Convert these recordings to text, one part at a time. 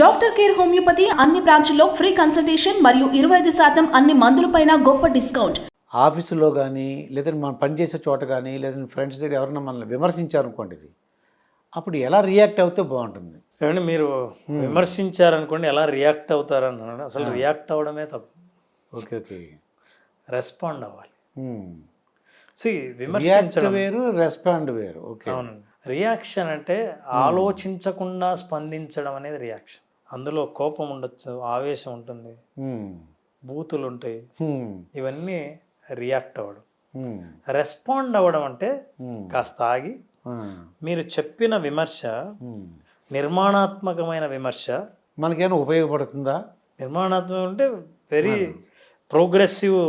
Doctor care homeopathy అన్ని బ్రాంచుల్లో free consultation మరియు 25% అన్ని మందులపైన గొప్ప డిస్కౌంట్. ఆఫీసులో కానీ లేదంటే మనం పనిచేసే చోట కానీ లేదంటే ఫ్రెండ్స్ దగ్గర ఎవరైనా మనల్ని విమర్శించారనుకోండి, ఇది అప్పుడు ఎలా రియాక్ట్ అవుతే బాగుంటుంది? ఏమంటే మీరు విమర్శించారనుకోండి, ఎలా రియాక్ట్ అవుతారన్నాడు. అసలు రియాక్ట్ అవ్వడమే తప్పు. ఓకే ఓకే రెస్పాండ్ అవ్వాలి. రియాక్ట్ విమర్శించడం వేరు, రెస్పాండ్ వేరు. ఓకే. అవునండి. రియాక్షన్ అంటే ఆలోచించకుండా స్పందించడం అనేది రియాక్షన్. అందులో కోపం ఉండొచ్చు, ఆవేశం ఉంటుంది, బూతులు ఉంటాయి, ఇవన్నీ రియాక్ట్ అవ్వడం. రెస్పాండ్ అవ్వడం అంటే కాస్త ఆగి మీరు చెప్పిన విమర్శ నిర్మాణాత్మకమైన విమర్శ మనకేమైనా ఉపయోగపడుతుందా? నిర్మాణాత్మకం అంటే వెరీ ప్రోగ్రెసివ్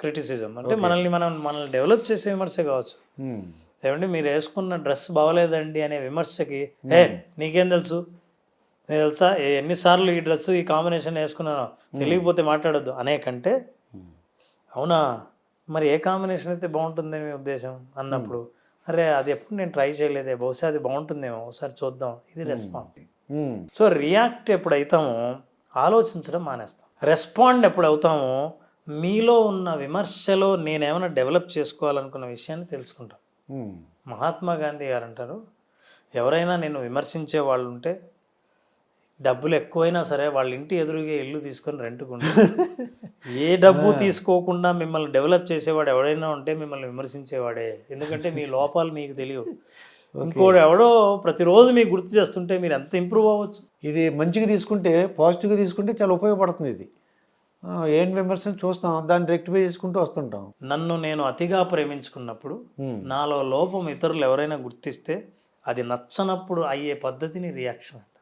క్రిటిసిజం. అంటే మనల్ని డెవలప్ చేసే విమర్శ కావచ్చు. ఏమంటే మీరు వేసుకున్న డ్రెస్ బాగోలేదండి అనే విమర్శకి నీకేం తెలుసు, నేను తెలుసా ఎన్నిసార్లు ఈ డ్రెస్ ఈ కాంబినేషన్ వేసుకున్నాను, తెలియకపోతే మాట్లాడొద్దు అనే కంటే, అవునా మరి ఏ కాంబినేషన్ అయితే బాగుంటుందని మీ ఉద్దేశం అన్నప్పుడు, అరే అది ఎప్పుడు నేను ట్రై చేయలేదే, బహుశా అది బాగుంటుందేమో, ఒకసారి చూద్దాం, ఇది రెస్పాన్స్. సో రియాక్ట్ ఎప్పుడు అవుతామో ఆలోచించడం మానేస్తాం. రెస్పాండ్ ఎప్పుడు అవుతామో మీలో ఉన్న విమర్శలో నేనేమైనా డెవలప్ చేసుకోవాలనుకున్న విషయాన్ని తెలుసుకుంటాం. మహాత్మా గాంధీ గారు అంటారు, ఎవరైనా నిన్ను విమర్శించే వాళ్ళు ఉంటే డబ్బులు ఎక్కువైనా సరే వాళ్ళ ఇంటి ఎదురుగా ఇల్లు తీసుకొని రెంట్కుంటే, ఏ డబ్బు తీసుకోకుండా మిమ్మల్ని డెవలప్ చేసేవాడు ఎవడైనా ఉంటే మిమ్మల్ని విమర్శించేవాడే. ఎందుకంటే మీ లోపాలు మీకు తెలియవు. ఇంకోటి ఎవడో ప్రతిరోజు మీకు గుర్తు చేస్తుంటే మీరు ఎంత ఇంప్రూవ్ అవ్వచ్చు. ఇది మంచిగా తీసుకుంటే, పాజిటివ్గా తీసుకుంటే చాలా ఉపయోగపడుతుంది. ఇది ఏం విమర్శను చూస్తాం, దాన్ని రెక్టిఫై చేసుకుంటూ వస్తుంటాం. నన్ను నేను అతిగా ప్రేమించుకున్నప్పుడు నాలో లోపం ఇతరులు ఎవరైనా గుర్తిస్తే అది నచ్చనప్పుడు అయ్యే పద్ధతిని రియాక్షన్ అంట.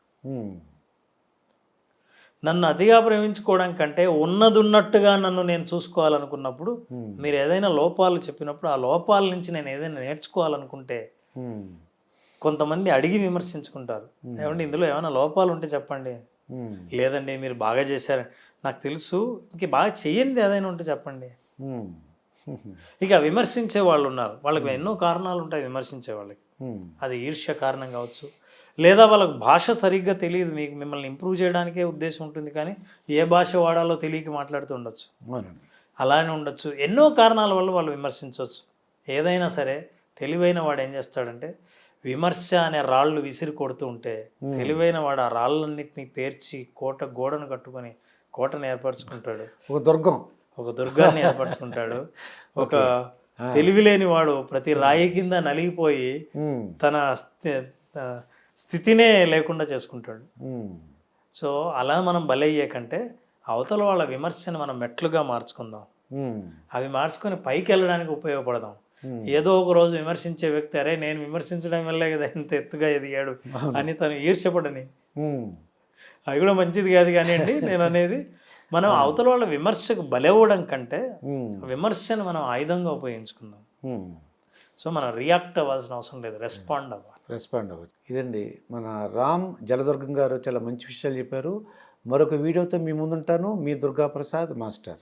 నన్ను అతిగా ప్రేమించుకోవడం కంటే ఉన్నది ఉన్నట్టుగా నన్ను నేను చూసుకోవాలనుకున్నప్పుడు, మీరు ఏదైనా లోపాలు చెప్పినప్పుడు ఆ లోపాల నుంచి నేను ఏదైనా నేర్చుకోవాలనుకుంటే, కొంతమంది అడిగి విమర్శించుకుంటారు, ఏమంటే ఇందులో ఏమైనా లోపాలు ఉంటే చెప్పండి. లేదండి మీరు బాగా చేశారు, నాకు తెలుసు, ఇంక బాగా చెయ్యండి, ఏదైనా ఉంటే చెప్పండి. ఇక విమర్శించే వాళ్ళు ఉన్నారు, వాళ్ళకి ఎన్నో కారణాలు ఉంటాయి విమర్శించే వాళ్ళకి. అది ఈర్ష్య కారణం కావచ్చు, లేదా వాళ్ళకి భాష సరిగ్గా తెలియదు, మిమ్మల్ని ఇంప్రూవ్ చేయడానికే ఉద్దేశం ఉంటుంది, కానీ ఏ భాష వాడాలో తెలియక మాట్లాడుతూ ఉండొచ్చు, అలానే ఉండొచ్చు. ఎన్నో కారణాల వల్ల వాళ్ళు విమర్శించవచ్చు. ఏదైనా సరే తెలివైన వాడు ఏం చేస్తాడంటే, విమర్శ అనే రాళ్ళు విసిరి కొడుతూ ఉంటే తెలివైన వాడు ఆ రాళ్ళన్నింటినీ పేర్చి గోడను కట్టుకొని కోటను ఏర్పరచుకుంటాడు, ఒక దుర్గాన్ని ఏర్పరచుకుంటాడు. ఒక తెలివిలేని వాడు ప్రతి రాయి కింద నలిగిపోయి తన స్థితినే లేకుండా చేసుకుంటాడు. సో అలా మనం బలయ్యే కంటే అవతల వాళ్ళ విమర్శను మనం మెట్లుగా మార్చుకుందాం, అవి మార్చుకొని పైకి వెళ్ళడానికి ఉపయోగపడదాం. ఏదో ఒక రోజు విమర్శించే వ్యక్తి, అరే నేను విమర్శించడం వల్లే కదా ఇంత ఎత్తుగా ఎదిగాడు అని తను ఈర్ష్యపడని, అది కూడా మంచిది కాదు. కానివ్వండి, నేను అనేది మనం అవతల వాళ్ళ విమర్శకు బలవ్వడం కంటే విమర్శను మనం ఆయుధంగా ఉపయోగించుకుందాం. సో మనం రియాక్ట్ అవ్వాల్సిన అవసరం లేదు, రెస్పాండ్ అవ్వాలి. ఇదండి మన రామ్ జలదుర్గం గారు చాలా మంచి విషయాలు చెప్పారు. మరొక వీడియోతో మీ ముందుంటాను. మీ దుర్గాప్రసాద్ మాస్టర్.